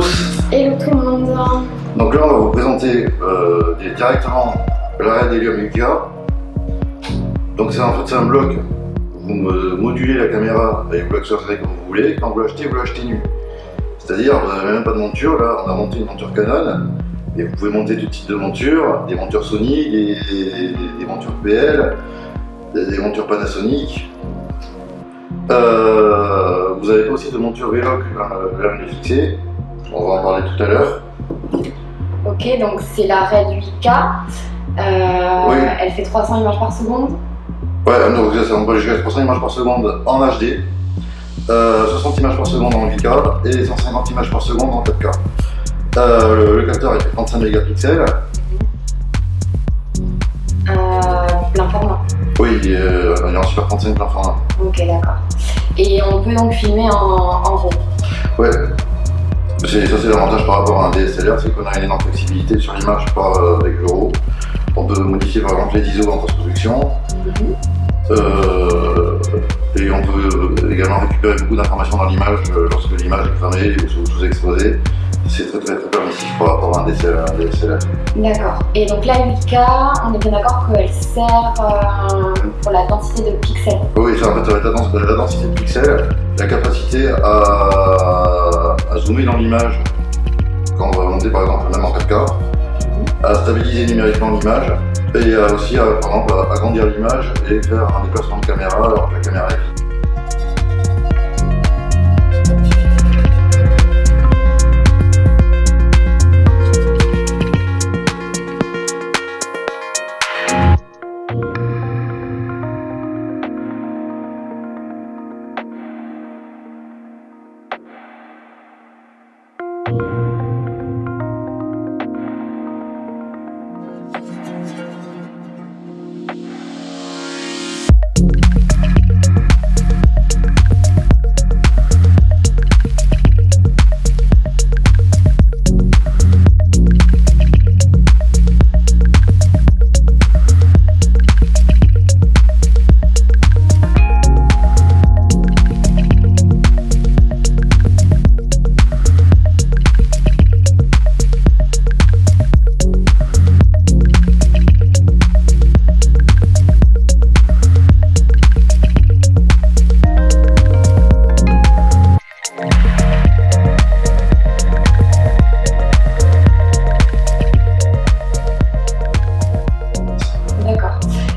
tous. Hello tout le monde. Donc là on va vous présenter directement la Red Helium Yuka. Donc c'est en fait un bloc, vous modulez la caméra et vous l'accessoirez comme vous voulez. Quand vous l'achetez nu. C'est-à-dire vous n'avez même pas de monture, là on a monté une monture Canon. Et vous pouvez monter tout type de montures, des montures Sony, des montures PL, des montures Panasonic. Vous avez aussi de montures Veloc, lame fixée. On va en parler tout à l'heure. Ok, donc c'est la Red 8K. Oui. Elle fait 300 images par seconde. Ouais, non, on peut jusqu'à 300 images par seconde en HD, 60 images par seconde en 8K et 150 images par seconde en 4K. Le capteur est 35 mégapixels. Plein format. Oui, il est en Super 35 plein format. Ok, d'accord. Et on peut donc filmer en RAW. Ouais. Ça c'est l'avantage par rapport à un DSLR, c'est qu'on a une énorme flexibilité sur l'image avec le RAW. On peut modifier par exemple les ISO en post-production. Et on peut également récupérer beaucoup d'informations dans l'image lorsque l'image est cramée ou sous-exposée. C'est très permissif par rapport à un DSLR. D'accord. Et donc la 8K, on est bien d'accord qu'elle sert pour la densité de pixels. Oui, ça en fait la densité de pixels, la capacité à zoomer dans l'image quand on va monter par exemple même en 4K, à stabiliser numériquement l'image et aussi par exemple à agrandir l'image et faire un déplacement de caméra alors que la caméra est.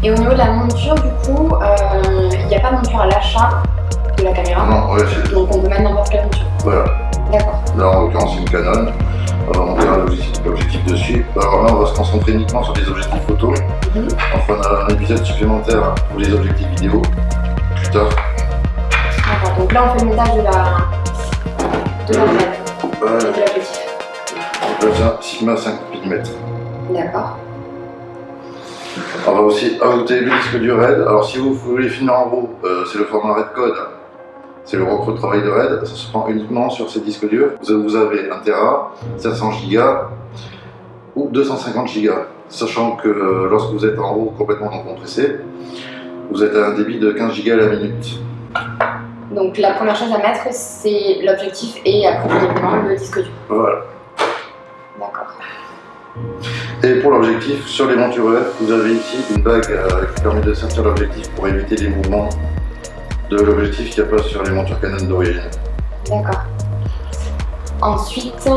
Et au niveau de la monture, du coup, il n'y a pas de monture à l'achat de la caméra. Non, ouais, donc on peut mettre n'importe quelle monture. Voilà. D'accord. Là en l'occurrence c'est une Canon. On va monter l'objectif dessus. Alors là on va se concentrer uniquement sur les objectifs photo. On fera un épisode supplémentaire pour les objectifs vidéo plus tard. D'accord. Donc là on fait le montage de la Red. Et de l'objectif. Donc là c'est un Sigma 5 mm. D'accord. On va aussi ajouter le disque dur RAID. Alors si vous voulez filmer en RAW, c'est le format RAID code. C'est le recro de travail de RAID. Ça se prend uniquement sur ces disques durs. Vous avez 1 Tera, 500 Go ou 250 Go. Sachant que lorsque vous êtes en RAW complètement non compressé, vous êtes à un débit de 15 Go à la minute. Donc la première chose à mettre, c'est l'objectif et après le disque dur. Voilà. D'accord. Et pour l'objectif, sur les montures EF, vous avez ici une bague qui permet de sortir l'objectif pour éviter les mouvements de l'objectif qu'il n'y a pas sur les montures Canon d'origine. D'accord. Ensuite, le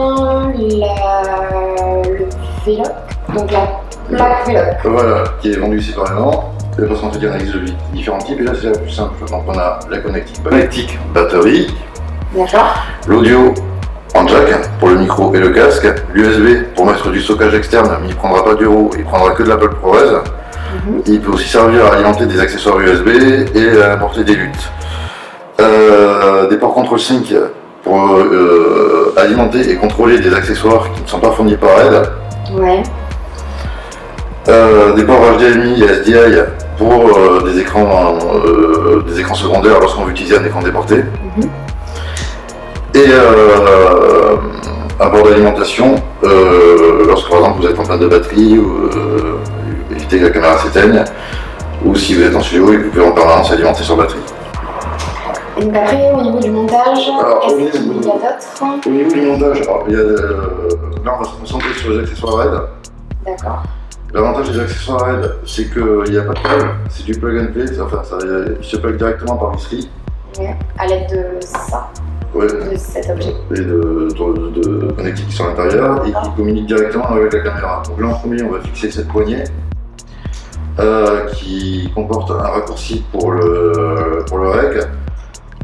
Veloc, donc la plaque Veloc. Voilà, qui est vendue séparément. Parce qu'en fait, il y en a de différents types et là c'est la plus simple. Donc on a la connectique batterie, l'audio en jack pour le micro et le casque, l'USB pour mettre du stockage externe, mais il ne prendra pas d'euro, il prendra que de l'Apple ProRes. Il peut aussi servir à alimenter des accessoires USB et à apporter des luttes. Des ports Control Sync pour alimenter et contrôler des accessoires qui ne sont pas fournis par RAID. Ouais. Des ports HDMI et SDI pour des écrans secondaires lorsqu'on veut utiliser un écran déporté. Et un port d'alimentation lorsque par exemple vous êtes en panne de batterie ou éviter que la caméra s'éteigne, ou si vous êtes en studio et que vous pouvez en permanence alimenter sur batterie. Et donc après, au niveau du montage, qu'est-ce qu'il y a d'autre? Au niveau du montage, alors, là on va se concentrer sur les accessoires RAID. D'accord. L'avantage des accessoires RAID, c'est qu'il n'y a pas de câble, c'est du plug and play, enfin il se plug directement par visserie. Ouais, à l'aide de ça, ouais. De cet objet. Et de connectiques qui sont à l'intérieur et qui communiquent directement avec la caméra. Donc là en premier, on va fixer cette poignée qui comporte un raccourci pour le REC.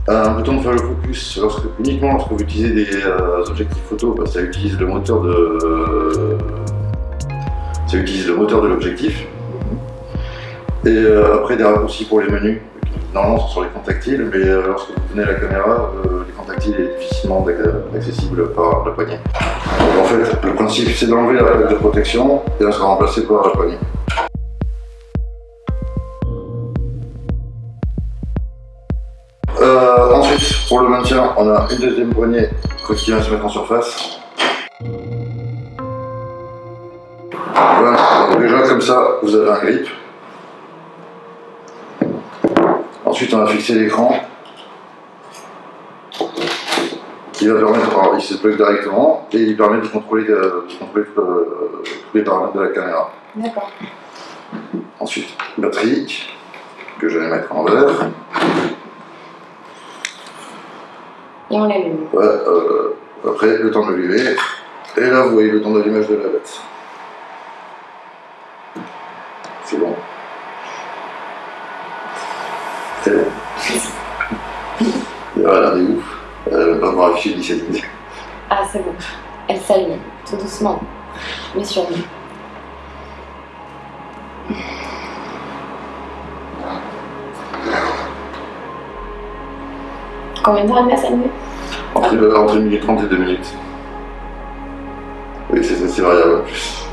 Un bouton de faire le focus uniquement lorsque vous utilisez des objectifs photo, parce que ça utilise le moteur de l'objectif. Et après des raccourcis pour les menus, normalement ce sont les contactiles, mais lorsque vous venez à la caméra, l'écran tactile est difficilement accessible par la poignée. Donc en fait, le principe c'est d'enlever la plaque de protection et elle sera remplacée par la poignée. Ensuite, pour le maintien, on a une deuxième poignée qui vient se mettre en surface. Voilà, donc déjà comme ça, vous avez un grip. Ensuite, on a fixé l'écran qui va permettre, alors il se plug directement et il permet de contrôler tous les paramètres de la caméra. D'accord. Ensuite, batterie que je vais mettre en vert. Et on l'allume. Ouais, après, le temps de l'allumer. Et là, vous voyez le temps d'allumage de la bête. C'est bon. C'est bon. Et voilà, elle est ouf. Elle va même pas voir afficher 17 minutes. Ah, c'est bon. Elle s'allume, tout doucement, mais sûrement. Combien de temps elle met à s'allumer? Entre 1 minute 30 et 2 minutes. Oui, c'est assez variable en plus.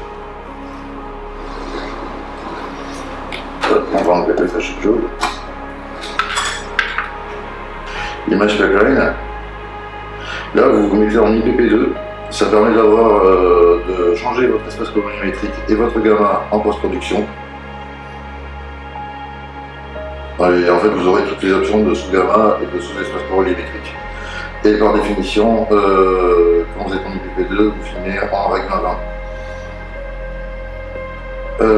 On va enlever la flash jaune. Image backline. Là, vous vous mettez en IPP2. Ça permet d'avoir de changer votre espace colorimétrique et votre gamma en post-production. Et en fait, vous aurez toutes les options de sous-gamma et de sous-espace colorimétrique. Et par définition, quand vous êtes en IPP2, vous filmez en règle 20.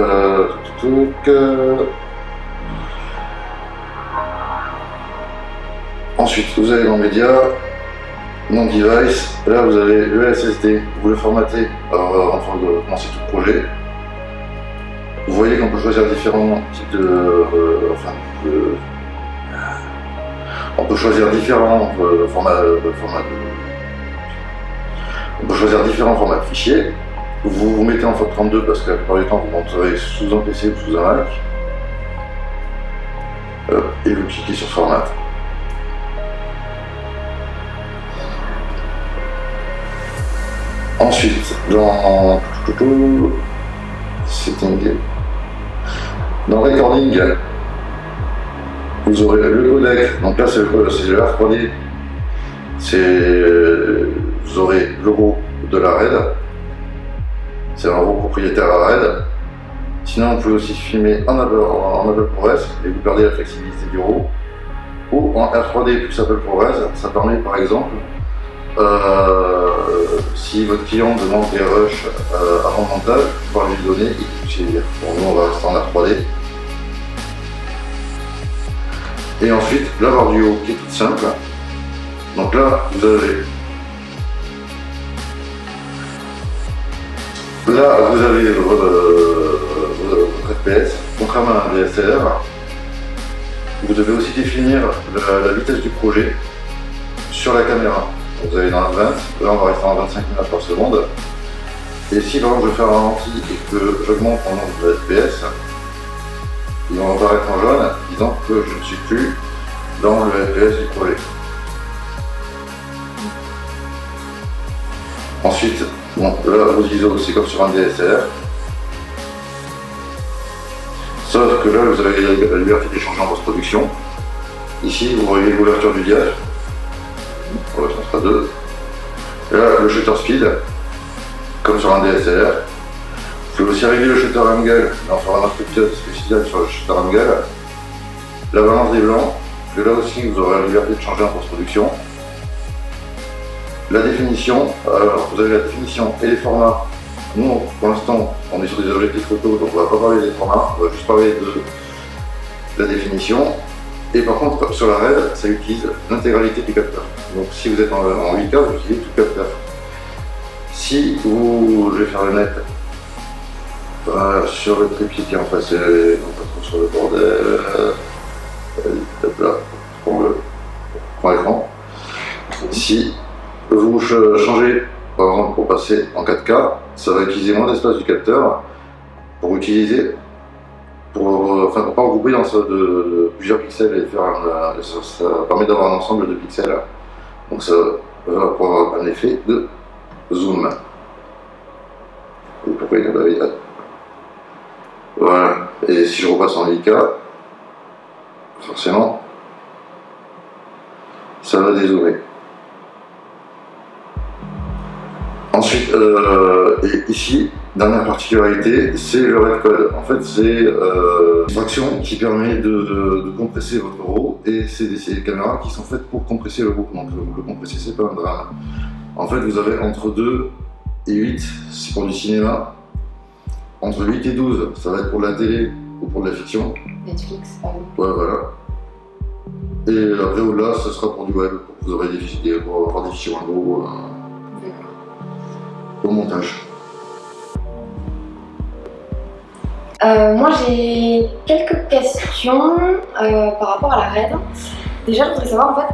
Ensuite, vous allez dans Média, non Device, là vous avez le SSD, vous le formatez avant de commencer tout le projet. Vous voyez qu'on peut choisir différents types on peut choisir différents formats de fichiers. Vous vous mettez en FAT32 parce que la plupart du temps vous monterez sous un PC ou sous un Mac. Et vous cliquez sur Format. Ensuite, dans Setting, dans Recording, vous aurez le codec. Donc là, c'est le R3D. Vous aurez le logo de la RAID. C'est un robot propriétaire à RAID. Sinon, vous pouvez aussi filmer en Apple ProRes et vous perdez la flexibilité du RAW. Ou en R3D plus Apple ProRes, ça permet par exemple, si votre client demande des rushs avant montage, vous pouvez lui donner et que vous puissiez lire. Pour nous, on va rester en R3D. Et ensuite, la barre du haut qui est toute simple. Donc là, vous avez votre FPS, contrairement à un DSLR. Vous devez aussi définir la vitesse du projet sur la caméra. Donc vous allez dans la 20, là on va rester en 25 images par seconde. Et si par exemple je fais un ralenti et que j'augmente mon nombre de FPS, ils vont apparaître en jaune disant que je ne suis plus dans le FPS du projet. Ensuite, bon, là vos ISO c'est comme sur un DSLR. Sauf que là vous avez la liberté d'échanger en post-production. Ici vous voyez l'ouverture du diaph. Ouais, ça sera 2. Et là le shutter speed, comme sur un DSLR. Vous pouvez aussi régler le shutter angle, mais on fera un autre épisode spécial sur le shutter angle. La balance des blancs, que là aussi vous aurez la liberté de changer en post-production. La définition, alors vous avez la définition et les formats. Nous, pour l'instant, on est sur des objectifs photo, donc on ne va pas parler des formats, on va juste parler de la définition. Et par contre, sur la RED, ça utilise l'intégralité du capteur. Donc si vous êtes en 8K, vous utilisez tout le capteur. Si vous, je vais faire le net sur le trépied qui est en face, non pas trop sur le bordel, hop là, prends l'écran. Si vous changez, par exemple, pour passer en 4K, ça va utiliser moins d'espace du capteur pour utiliser, pour pas regrouper dans de plusieurs pixels et faire ça permet d'avoir un ensemble de pixels. Donc ça va avoir un effet de zoom. Et pourquoi il y a la vidéo? Voilà. Et si je repasse en 8K, forcément, ça va dézoomer. Ensuite, et ici, dernière particularité, c'est le red code. En fait, c'est une fonction qui permet de compresser votre RAW, et c'est des caméras qui sont faites pour compresser le RAW. Donc le compresser, c'est pas un drame. En fait, vous avez entre 2 et 8, c'est pour du cinéma. Entre 8 et 12, ça va être pour la télé ou pour de la fiction. Netflix, par exemple. Ouais, voilà. Et après, au-delà, ce sera pour du web, pour vous aurez pour avoir des fichiers en gros au montage. Moi, j'ai quelques questions par rapport à la RED. Déjà, je voudrais savoir en fait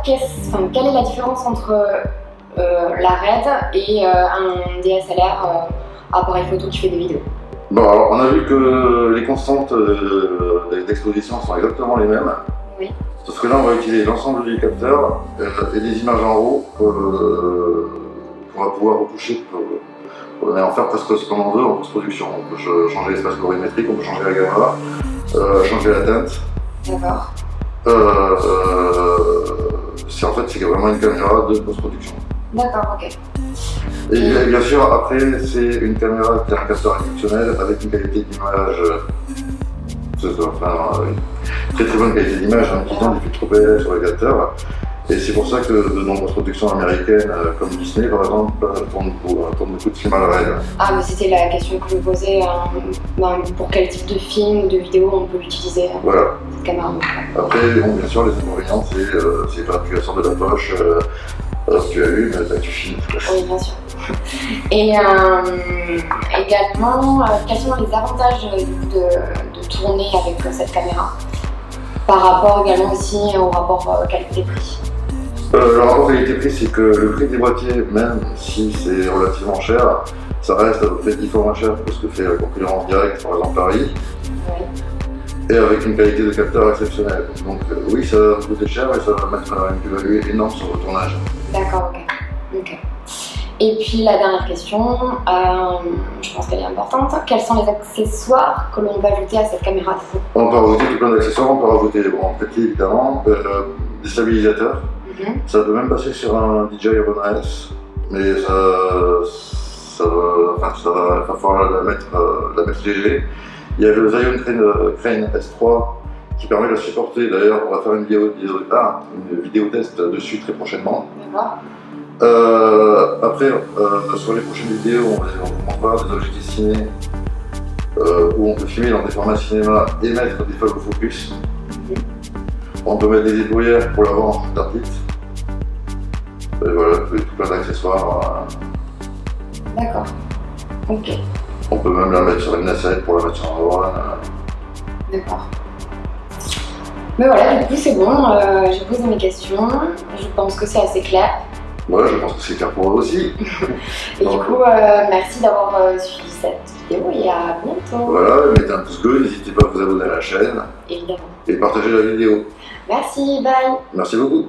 quelle est la différence entre la RED et un DSLR appareil photo qui fait des vidéos. Bon, alors on a vu que les constantes d'exposition sont exactement les mêmes. Oui. Sauf que là, on va utiliser l'ensemble du capteur et des images en RAW qu'on va pouvoir retoucher pour en faire presque ce qu'on en veut en post-production. On peut changer l'espace colorimétrique, on peut changer la gamma, changer la teinte. D'accord. En fait, c'est vraiment une caméra de post-production. D'accord, ok. Et bien sûr, après, c'est une caméra qui a un capteur exceptionnel avec une qualité d'image, une très très bonne qualité d'image, en utilisant des filtres PL sur le capteur. Et c'est pour ça que de nombreuses productions américaines, comme Disney par exemple, tournent beaucoup de films à la RED. Ah, mais c'était la question que je me posais, pour quel type de film ou de vidéo on peut l'utiliser, voilà. Cette caméra. Après, bon, bien sûr, les inconvénients, c'est quand tu la sors de la poche, tu as eu, mais tu filmes. Oui, bien sûr. Et également, quels sont les avantages de tourner avec cette caméra par rapport également aussi au rapport qualité-prix? Le rapport qualité-prix, c'est que le prix des boîtiers, même si c'est relativement cher, ça reste à peu près 10 fois moins cher que ce que fait la concurrence directe, par exemple Paris. Oui. Et avec une qualité de capteur exceptionnelle. Donc oui, ça va coûter cher, mais ça va mettre une plus-value énorme sur le tournage. D'accord, ok. Et puis la dernière question, je pense qu'elle est importante. Quels sont les accessoires que l'on peut ajouter à cette caméra? On peut rajouter tout plein d'accessoires, on peut rajouter en petit évidemment, des stabilisateurs. Ça peut même passer sur un DJI Osmo S, mais ça va falloir la mettre léger. Il y a le Zion Crane S3 qui permet de la supporter. D'ailleurs, on va faire une vidéo test dessus très prochainement. D'accord. Après, sur les prochaines vidéos, on vous montrera des objectifs ciné où on peut filmer dans des formats cinéma et mettre des follow focus. On peut mettre des épaulières pour l'avoir en shooter kit. Et voilà, tout plein d'accessoires. D'accord. Ok. On peut même la mettre sur une nacelle pour la mettre sur un drone. D'accord. Mais voilà, du coup c'est bon, j'ai posé mes questions. Je pense que c'est assez clair. Ouais, je pense que c'est clair pour eux aussi. Et du coup, merci d'avoir suivi cette vidéo et à bientôt. Voilà, mettez un pouce bleu, n'hésitez pas à vous abonner à la chaîne. Évidemment. Et partagez la vidéo. Merci, bye. Merci beaucoup.